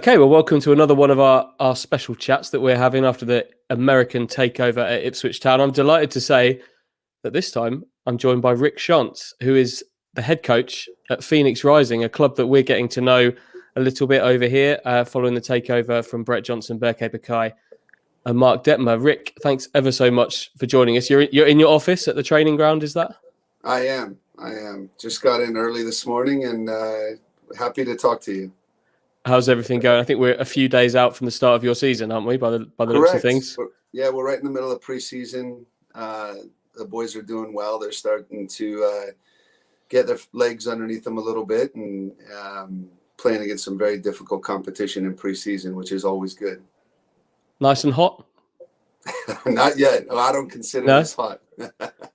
Okay, well, welcome to another one of our special chats that we're having after the American takeover at Ipswich Town. I'm delighted to say that this time I'm joined by Rick Schantz, who is the head coach at Phoenix Rising, a club that we're getting to know a little bit over here following the takeover from Brett Johnson, Berke Bakay and Mark Detmer. Rick, thanks ever so much for joining us. You're in your office at the training ground, is that? I am. Just got in early this morning and happy to talk to you. How's everything going? I think we're a few days out from the start of your season, aren't we, by the looks of things? We're right in the middle of preseason. The boys are doing well. They're starting to get their legs underneath them a little bit and playing against some very difficult competition in preseason, which is always good. Nice and hot? Not yet. I don't consider this hot.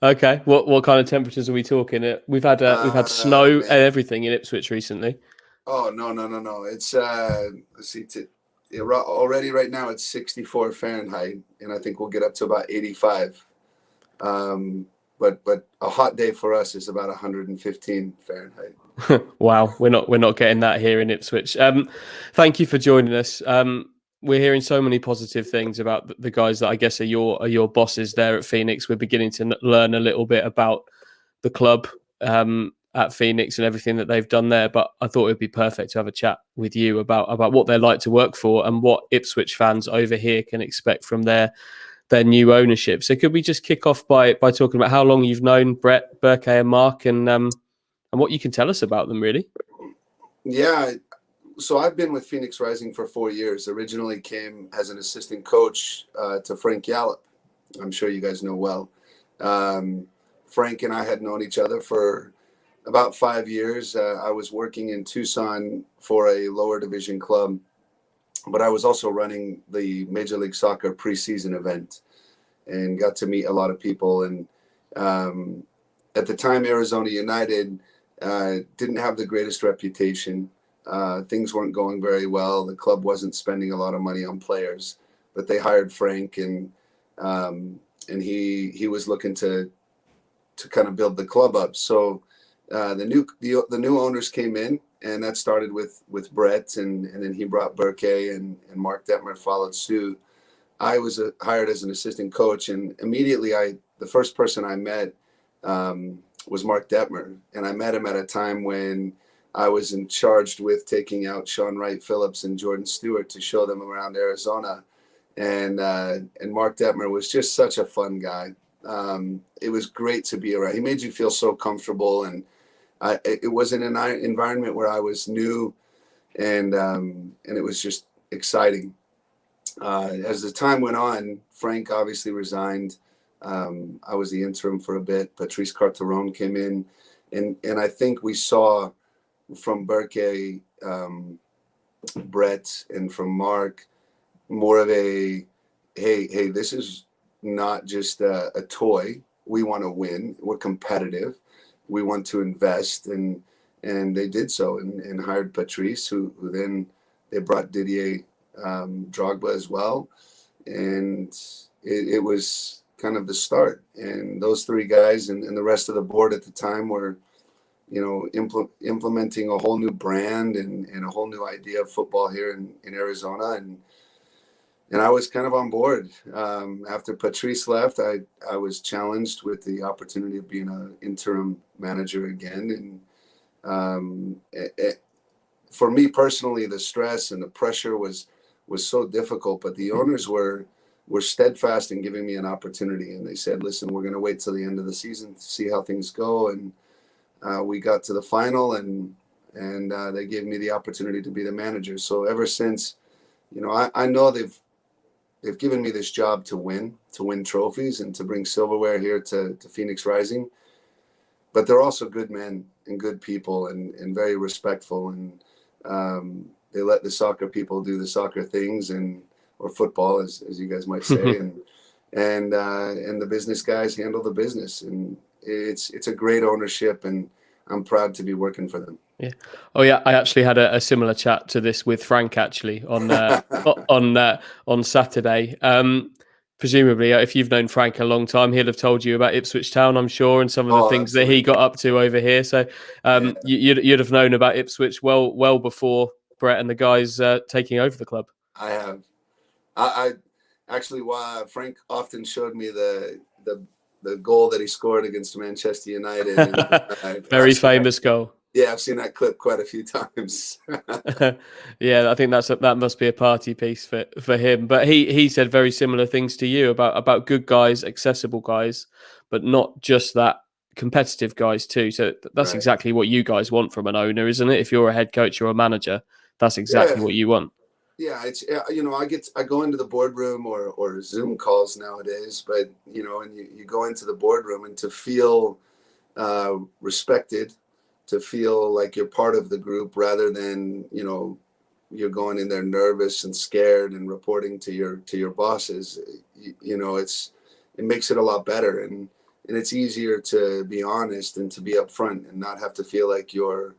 Okay. What kind of temperatures are we talking? We've had snow and everything in Ipswich recently. Oh, no. It's, let's see, already right now it's 64 Fahrenheit, and I think we'll get up to about 85. But a hot day for us is about 115 Fahrenheit. Wow, we're not getting that here in Ipswich. Thank you for joining us. We're hearing so many positive things about the guys that I guess are your bosses there at Phoenix. We're beginning to learn a little bit about the club at Phoenix and everything that they've done there. But I thought it would be perfect to have a chat with you about what they're like to work for and what Ipswich fans over here can expect from their new ownership. So could we just kick off by talking about how long you've known Brett, Berke and Mark and what you can tell us about them, really? Yeah. So I've been with Phoenix Rising for 4 years. Originally came as an assistant coach to Frank Yallop. I'm sure you guys know well. Frank and I had known each other for about 5 years. I was working in Tucson for a lower division club, but I was also running the Major League Soccer preseason event and got to meet a lot of people. And at the time, Arizona United didn't have the greatest reputation. Things weren't going very well. The club wasn't spending a lot of money on players, but they hired Frank and he was looking to kind of build the club up. So the new owners came in, and that started with Brett, and then he brought Berke and Mark Detmer followed suit. I was hired as an assistant coach, and immediately the first person I met was Mark Detmer, and I met him at a time when I was charged with taking out Sean Wright Phillips and Jordan Stewart to show them around Arizona, and Mark Detmer was just such a fun guy. It was great to be around. He made you feel so comfortable, and it was in an environment where I was new, and it was just exciting. As the time went on, Frank obviously resigned. I was the interim for a bit. Patrice Carteron came in, and I think we saw from Berke, Brett, and from Mark more of a, hey, this is not just a toy. We want to win. We're competitive. We want to invest, and they did so and hired Patrice, who then they brought Didier Drogba as well, and it was kind of the start. And those three guys and the rest of the board at the time were, implementing a whole new brand and a whole new idea of football here in Arizona, and I was kind of on board. After Patrice left, I was challenged with the opportunity of being an interim manager again. And for me personally, the stress and the pressure was so difficult, but the owners were steadfast in giving me an opportunity. And they said, listen, we're going to wait till the end of the season to see how things go. And we got to the final, and they gave me the opportunity to be the manager. So ever since, I know they've given me this job to win trophies and to bring silverware here to Phoenix Rising. But they're also good men and good people and very respectful. And they let the soccer people do the soccer things or football, as you guys might say. and the business guys handle the business. And it's a great ownership, and I'm proud to be working for them. Yeah. Oh, yeah. I actually had a similar chat to this with Frank actually on Saturday. Presumably, if you've known Frank a long time, he'll have told you about Ipswich Town, I'm sure, and some of the things that he got up to over here. So you'd have known about Ipswich well before Brett and the guys taking over the club. I have. I actually, Frank often showed me the goal that he scored against Manchester United. And Very famous goal. Yeah, I've seen that clip quite a few times. Yeah, I think that must be a party piece for him. But he said very similar things to you about good guys, accessible guys, but not just that, competitive guys too. So that's Right. exactly what you guys want from an owner, isn't it? If you're a head coach or a manager, that's exactly what you want. Yeah, it's I go into the boardroom or Zoom calls nowadays, but and you go into the boardroom and to feel respected, to feel like you're part of the group rather than you're going in there nervous and scared and reporting to your bosses. It makes it a lot better, and it's easier to be honest and to be upfront and not have to feel like you're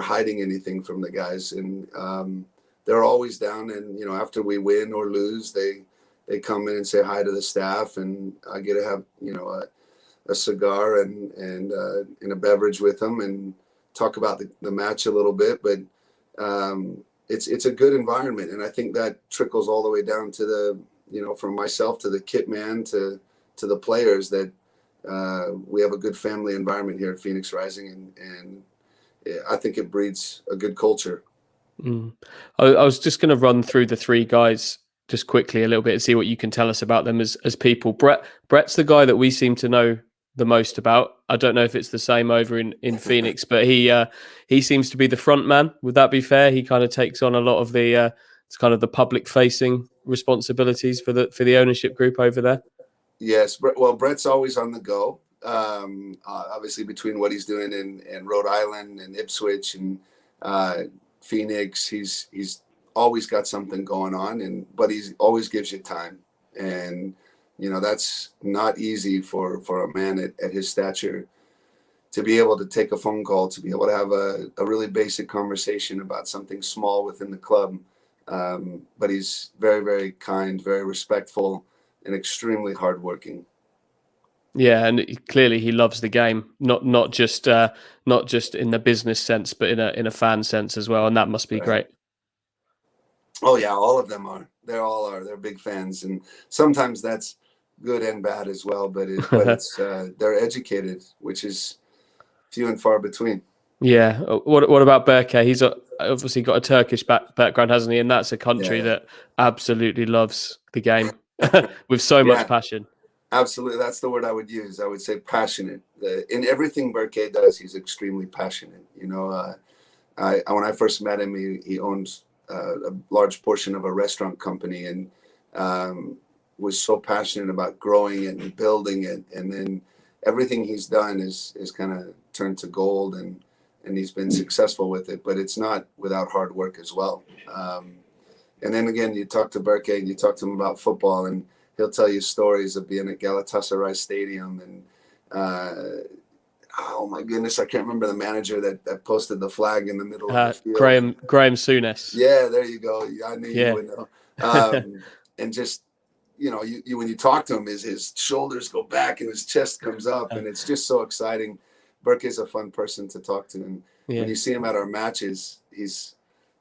hiding anything from the guys. And they're always down, and after we win or lose, they come in and say hi to the staff, and I get to have a cigar and a beverage with them and talk about the match a little bit. But it's a good environment, and I think that trickles all the way down to the from myself to the kit man to the players, that we have a good family environment here at Phoenix Rising, and I think it breeds a good culture. I was just going to run through the three guys just quickly a little bit and see what you can tell us about them as people. Brett's the guy that we seem to know the most about. I don't know if it's the same over in Phoenix, but he seems to be the front man. Would that be fair? He kind of takes on a lot of the it's kind of the public facing responsibilities for the ownership group over there. Yes, well, Brett's always on the go. Obviously, between what he's doing in Rhode Island and Ipswich and Phoenix, he's always got something going on, but he always gives you time, and that's not easy for a man at his stature to be able to take a phone call, to be able to have a really basic conversation about something small within the club. But he's very, very kind, very respectful, and extremely hardworking. Yeah, and clearly he loves the game, not just in the business sense, but in a fan sense as well, and that must be great. Oh yeah, all of them are. They're big fans, and sometimes that's good and bad as well. But it's they're educated, which is few and far between. Yeah. What about Berke? He's obviously got a Turkish background, hasn't he? And that's a country that absolutely loves the game with so much passion. Absolutely. That's the word I would use. I would say passionate. In everything Berke does, he's extremely passionate. When I first met him, he owns a large portion of a restaurant company, and was so passionate about growing it and building it. And then everything he's done is kind of turned to gold, and he's been successful with it. But it's not without hard work as well. And then again, you talk to Berke and you talk to him about football, and he'll tell you stories of being at Galatasaray Stadium, and oh my goodness, I can't remember the manager that posted the flag in the middle of the field. Graham Souness. Yeah, there you go. I knew you would know. And just when you talk to him, his shoulders go back and his chest comes up, and it's just so exciting. Berke is a fun person to talk to, and when you see him at our matches,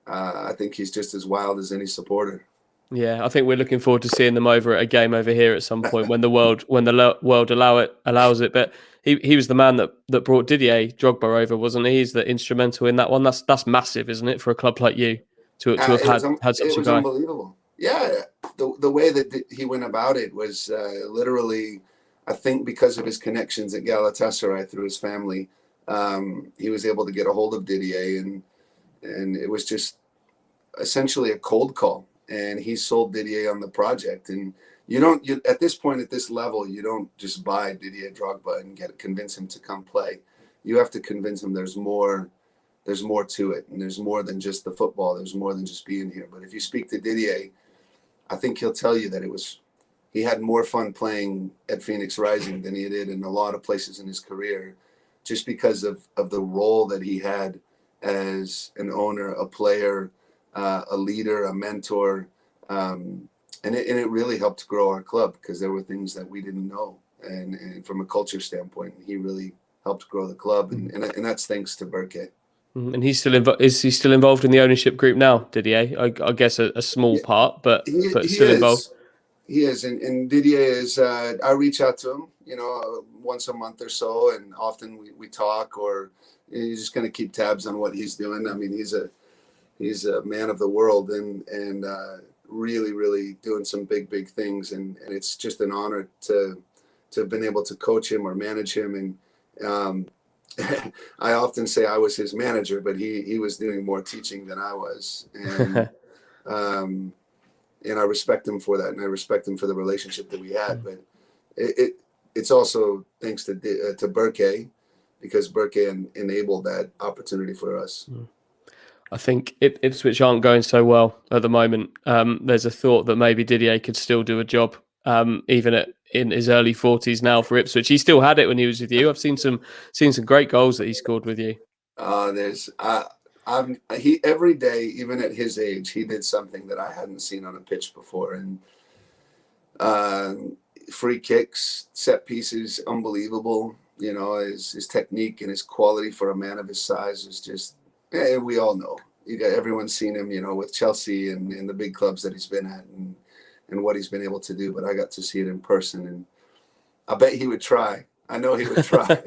I think he's just as wild as any supporter. Yeah, I think we're looking forward to seeing them over at a game over here at some point when the world allows it. But he was the man that brought Didier Drogba over, wasn't he? He's the instrumental in that one. That's massive, isn't it, for a club like you to have had such a guy? It was unbelievable. Yeah, the way that he went about it was literally, I think, because of his connections at Galatasaray through his family, he was able to get a hold of Didier, and it was just essentially a cold call. And he sold Didier on the project. And you at this point, at this level, you don't just buy Didier Drogba and convince him to come play. You have to convince him there's more to it, and there's more than just the football. There's more than just being here. But if you speak to Didier, I think he'll tell you that he had more fun playing at Phoenix Rising than he did in a lot of places in his career, just because of the role that he had as an owner, a player, a leader, a mentor, and it really helped grow our club, because there were things that we didn't know, and from a culture standpoint, he really helped grow the club, and that's thanks to Berke. And he's still is he still involved in the ownership group now, Didier? I guess a small Yeah, part, but he still involved. is. He is, and Didier is. I reach out to him, once a month or so, and often we talk, or he's just going to keep tabs on what he's doing. I mean, he's a man of the world, and really, really doing some big things, and it's just an honor to have been able to coach him or manage him. And I often say I was his manager, but he was doing more teaching than I was, and um, I respect him for that, and I respect him for the relationship that we had. But it's also thanks to Berke, because Berke enabled that opportunity for us. I think Ipswich aren't going so well at the moment. There's a thought that maybe Didier could still do a job, even in his early 40s now for Ipswich. He still had it when he was with you. I've seen some great goals that he scored with you. He every day, even at his age, he did something that I hadn't seen on a pitch before, and free kicks, set pieces, unbelievable. His technique and his quality for a man of his size is just. We all know. Everyone's seen him, with Chelsea and the big clubs that he's been at, and what he's been able to do. But I got to see it in person, and I bet he would try. I know he would try.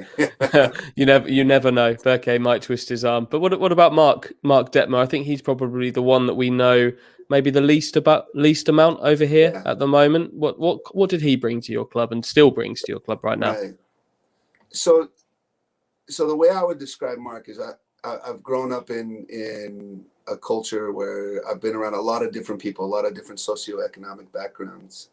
You never know. Berke might twist his arm. But what about Mark Detmer? I think he's probably the one that we know maybe the least amount over here at the moment. What did he bring to your club and still brings to your club right now? Right. So the way I would describe Mark is I've grown up in a culture where I've been around a lot of different people, a lot of different socioeconomic backgrounds.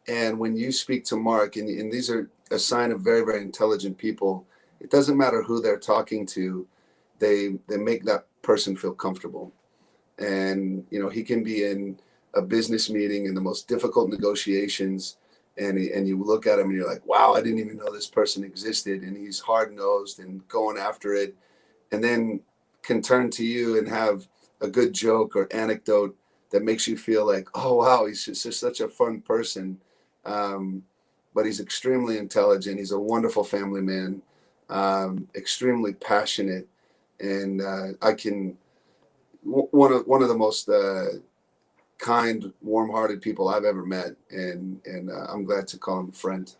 And when you speak to Mark, and these are a sign of very, very intelligent people, it doesn't matter who they're talking to, they make that person feel comfortable. And, he can be in a business meeting in the most difficult negotiations, and you look at him and you're like, wow, I didn't even know this person existed. And he's hard-nosed and going after it, and then can turn to you and have a good joke or anecdote that makes you feel like, oh, wow, he's just such a fun person. But he's extremely intelligent. He's a wonderful family man, extremely passionate. And one of the most kind, warm-hearted people I've ever met. And I'm glad to call him a friend.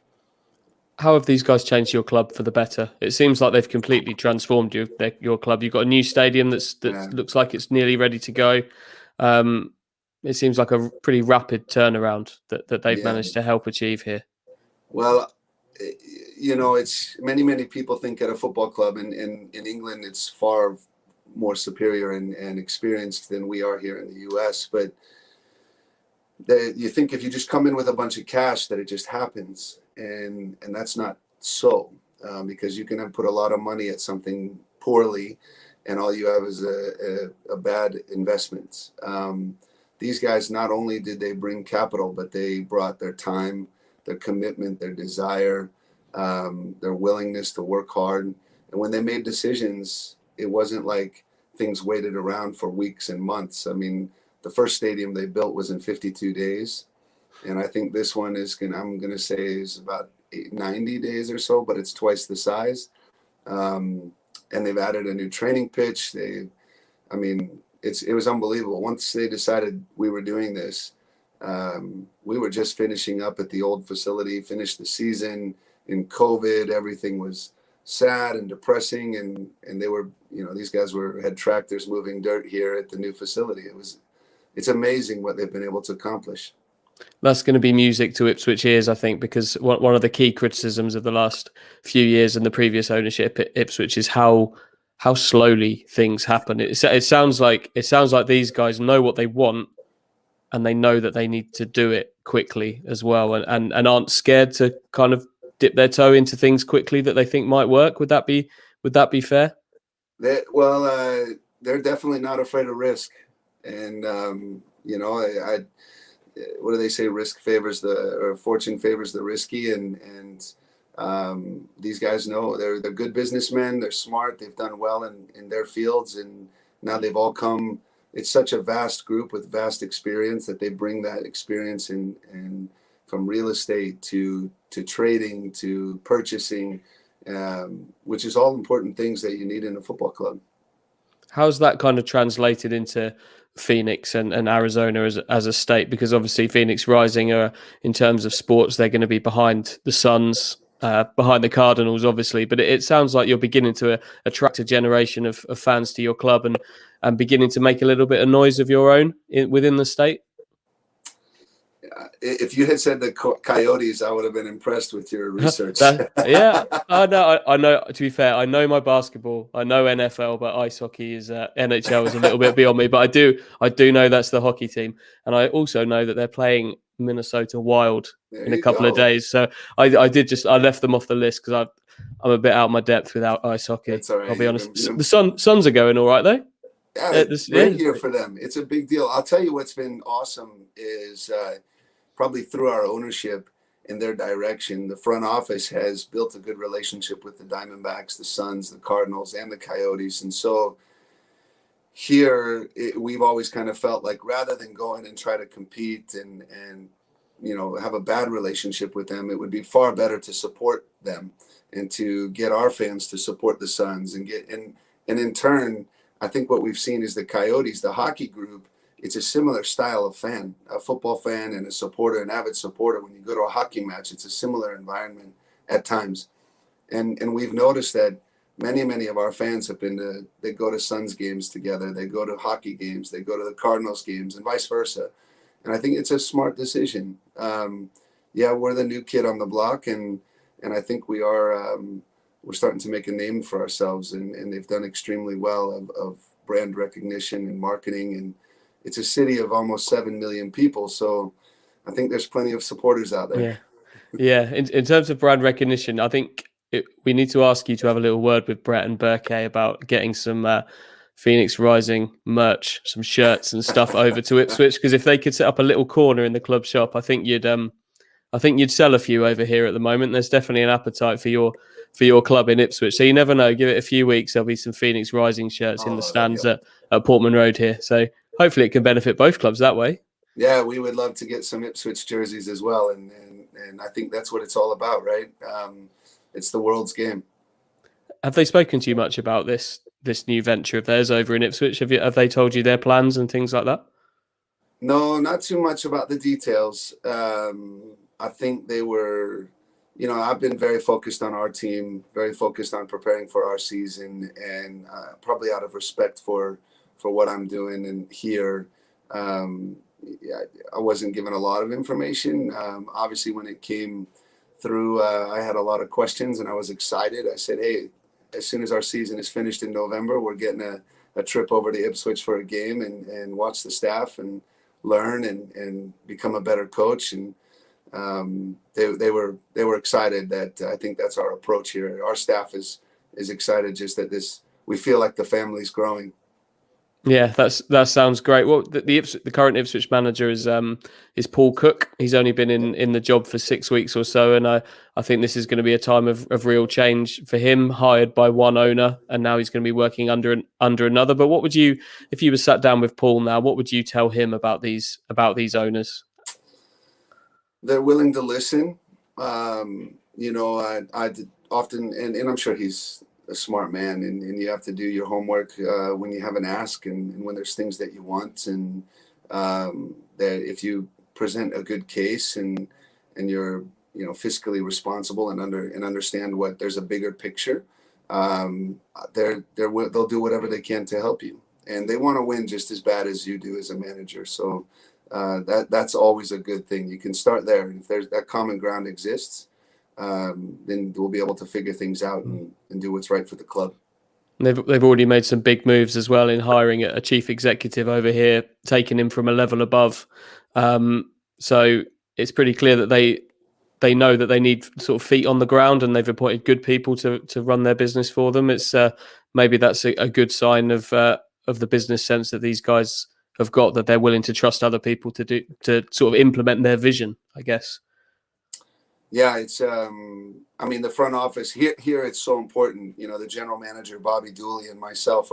How have these guys changed your club for the better? It seems like they've completely transformed your club. You've got a new stadium that looks like it's nearly ready to go. It seems like a pretty rapid turnaround that they've managed to help achieve here. Well, it's many people think at a football club in England it's far more superior and experienced than we are here in the US. But you think if you just come in with a bunch of cash that it just happens, and that's not so, because you can put a lot of money at something poorly, and all you have is a bad investment. These guys, not only did they bring capital, but they brought their time, their commitment, their desire, their willingness to work hard. And when they made decisions, it wasn't like things waited around for weeks and months. I mean, the first stadium they built was in 52 days. And I think this one I'm going to say is about 90 days or so, but it's twice the size. And they've added a new training pitch. It was unbelievable. Once they decided we were doing this, we were just finishing up at the old facility, finished the season in COVID. Everything was sad and depressing. And they were, these guys had tractors moving dirt here at the new facility. It's amazing what they've been able to accomplish. That's going to be music to Ipswich ears, I think, because one of the key criticisms of the last few years and the previous ownership at Ipswich is how slowly things happen. It sounds like these guys know what they want, and they know that they need to do it quickly as well, and aren't scared to kind of dip their toe into things quickly that they think might work. Would that be fair? They're definitely not afraid of risk, and what do they say? Fortune favors the risky, and these guys know they're good businessmen. They're smart. They've done well in their fields, and now they've all come. It's such a vast group with vast experience that they bring that experience in from real estate to trading to purchasing, which is all important things that you need in a football club. How's that kind of translated into Phoenix and Arizona as a state? Because obviously Phoenix Rising are, in terms of sports, they're going to be behind the Suns, behind the Cardinals, obviously. But it sounds like you're beginning to attract a generation of fans to your club and beginning to make a little bit of noise of your own within the state. If you had said the Coyotes, I would have been impressed with your research. Yeah, I know. To be fair, I know my basketball, I know NFL, but ice hockey is NHL is a little bit beyond me. But I do know that's the hockey team, and I also know that they're playing Minnesota Wild in a couple of days. So I left them off the list because I'm a bit out of my depth without ice hockey. That's all right. I'll be honest. The Suns are going all right though. Yeah, great year for them. It's a big deal. I'll tell you what's been awesome is probably through our ownership in their direction, the front office has built a good relationship with the Diamondbacks, the Suns, the Cardinals, and the Coyotes. And so here we've always kind of felt like rather than go in and try to compete and have a bad relationship with them, it would be far better to support them and to get our fans to support the Suns and in turn, I think what we've seen is the Coyotes, the hockey group, it's a similar style of fan, a football fan and a supporter, an avid supporter. When you go to a hockey match, it's a similar environment at times. And we've noticed that many of our fans have they go to Suns games together. They go to hockey games. They go to the Cardinals games and vice versa. And I think it's a smart decision. We're the new kid on the block. And I think we're starting to make a name for ourselves. And they've done extremely well of brand recognition and marketing. And it's a city of almost 7 million people. So I think there's plenty of supporters out there. Yeah. In terms of brand recognition, I think we need to ask you to have a little word with Brett and Berke about getting some Phoenix Rising merch, some shirts and stuff over to Ipswich. Because if they could set up a little corner in the club shop, I think you'd sell a few over here at the moment. There's definitely an appetite for your club in Ipswich. So you never know. Give it a few weeks, there'll be some Phoenix Rising shirts in the stands at Portman Road here. So hopefully it can benefit both clubs that way. Yeah, we would love to get some Ipswich jerseys as well. And I think that's what it's all about, right? It's the world's game. Have they spoken to you much about this new venture of theirs over in Ipswich? Have they told you their plans and things like that? No, not too much about the details. I think they were, I've been very focused on our team, very focused on preparing for our season, and probably out of respect for what I'm doing and here, I wasn't given a lot of information. Obviously, when it came through, I had a lot of questions and I was excited. I said, hey, as soon as our season is finished in November, we're getting a trip over to Ipswich for a game and watch the staff and learn and become a better coach. And they were excited that I think that's our approach here. Our staff is excited just that we feel like the family's growing. Yeah, that sounds great. Well, the current Ipswich manager is Paul Cook. He's only been in the job for 6 weeks or so, and I think this is going to be a time of real change for him. Hired by one owner, and now he's going to be working under another. But what would you, if you were sat down with Paul now, what would you tell him about these owners? They're willing to listen. I often, and I'm sure he's a smart man, and you have to do your homework when you have an ask and when there's things that you want, and that if you present a good case and you're fiscally responsible and understand what there's a bigger picture, they'll do whatever they can to help you, and they want to win just as bad as you do as a manager. So that's always a good thing. You can start there, and if there's that common ground exists, then we'll be able to figure things out and do what's right for the club. They've already made some big moves as well in hiring a chief executive over here, taking him from a level above. So it's pretty clear that they know that they need sort of feet on the ground, and they've appointed good people to run their business for them. It's maybe that's a good sign of the business sense that these guys have got, that they're willing to trust other people to sort of implement their vision, I guess. Yeah, it's the front office here it's so important. The general manager, Bobby Dooley, and myself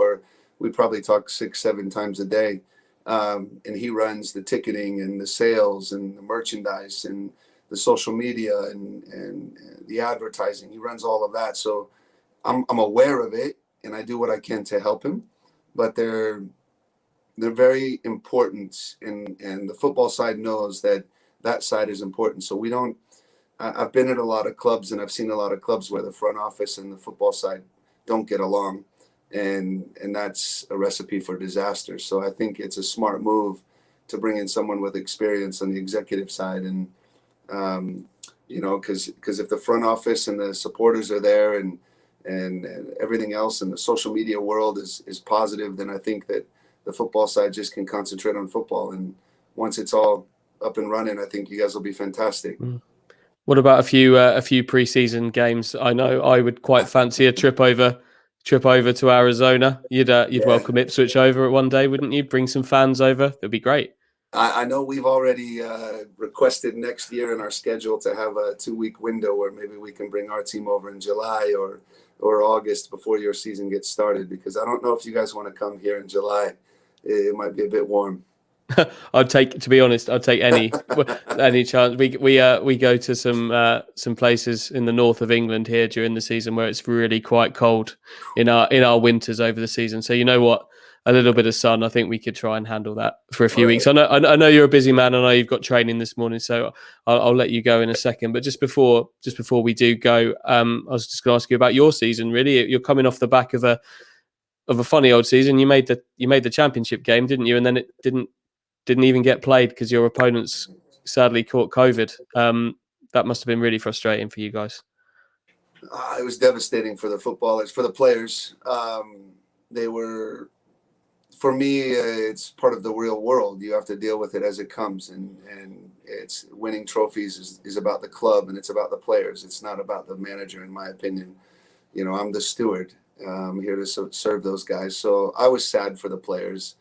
we probably talk 6-7 times a day. And he runs the ticketing and the sales and the merchandise and the social media and the advertising. He runs all of that. So I'm aware of it, and I do what I can to help him. but they're very important, and the football side knows that side is important. So we don't. I've been at a lot of clubs, and I've seen a lot of clubs where the front office and the football side don't get along, and that's a recipe for disaster. So I think it's a smart move to bring in someone with experience on the executive side, and because if the front office and the supporters are there, and everything else in the social media world is positive, then I think that the football side just can concentrate on football. And once it's all up and running, I think you guys will be fantastic. What about a few preseason games? I know I would quite fancy a trip over to Arizona. You'd welcome Ipswich over at one day, wouldn't you? Bring some fans over. That'd be great. I know we've already requested next year in our schedule to have a 2-week window where maybe we can bring our team over in July or August before your season gets started, because I don't know if you guys want to come here in July. It might be a bit warm. To be honest, I'd take any chance. We go to some places in the north of England here during the season where it's really quite cold in our winters over the season. So you know what, a little bit of sun, I think we could try and handle that for a few weeks. I know you're a busy man. I know you've got training this morning, so I'll let you go in a second. But just before we do go, I was just going to ask you about your season. Really, you're coming off the back of a funny old season. You made the championship game, didn't you? And then it didn't even get played because your opponents sadly caught COVID. That must have been really frustrating for you guys. It was devastating for the footballers, for the players. They were, for me, it's part of the real world. You have to deal with it as it comes, and it's winning trophies is about the club, and it's about the players. It's not about the manager, in my opinion. I'm the steward. I'm here to serve those guys. So I was sad for the players.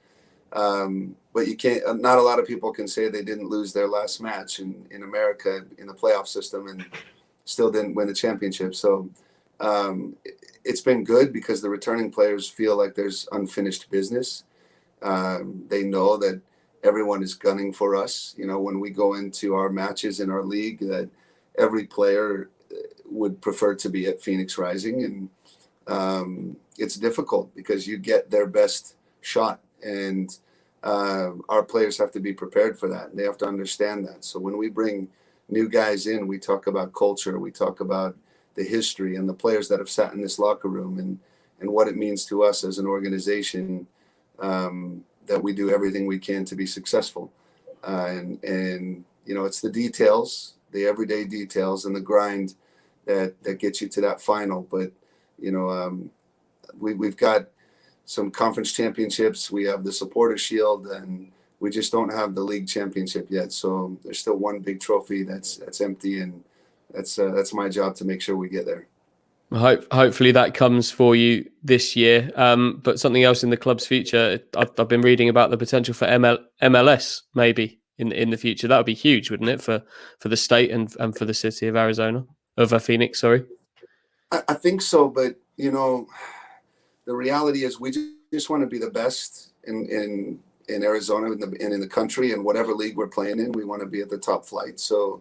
But you can't. Not a lot of people can say they didn't lose their last match in America in the playoff system and still didn't win the championship. So it's been good because the returning players feel like there's unfinished business. They know that everyone is gunning for us. When we go into our matches in our league, that every player would prefer to be at Phoenix Rising, and it's difficult because you get their best shot. And our players have to be prepared for that. They have to understand that. So when we bring new guys in, we talk about culture, we talk about the history and the players that have sat in this locker room, and what it means to us as an organization, that we do everything we can to be successful. And it's the details, the everyday details and the grind that gets you to that final. But, we've got some conference championships. We have the Supporter Shield, and we just don't have the league championship yet. So there's still one big trophy that's empty, and that's my job to make sure we get there. Hopefully that comes for you this year. But something else in the club's future, I've been reading about the potential for MLS maybe in the future. That would be huge, wouldn't it, for the state and for the city of Phoenix? Sorry. I think so, but the reality is we just want to be the best in Arizona and in the country, and whatever league we're playing in, we want to be at the top flight. So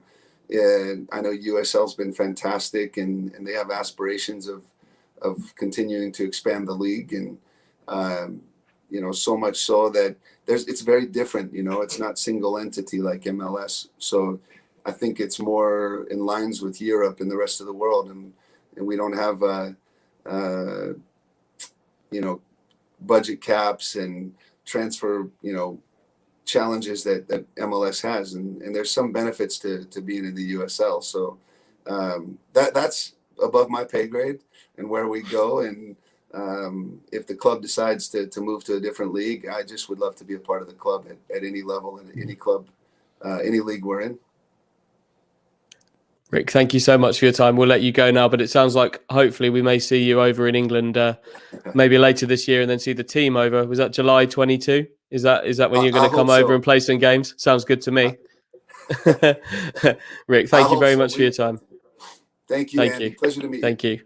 I know USL's been fantastic, and they have aspirations of continuing to expand the league, and so much so that it's very different. It's not single entity like MLS. So I think it's more in lines with Europe and the rest of the world, and we don't have budget caps and transfer, challenges that MLS has. And there's some benefits to being in the USL. So that's above my pay grade and where we go. And if the club decides to move to a different league, I just would love to be a part of the club at any level, and any club, any league we're in. Rick, thank you so much for your time. We'll let you go now, but it sounds like hopefully we may see you over in England maybe later this year, and then see the team over. Was that July 22? Is that when you're going to come over and play some games? Sounds good to me. Rick, thank you very much for your time. Thank you, Andy. Pleasure to meet you. Thank you.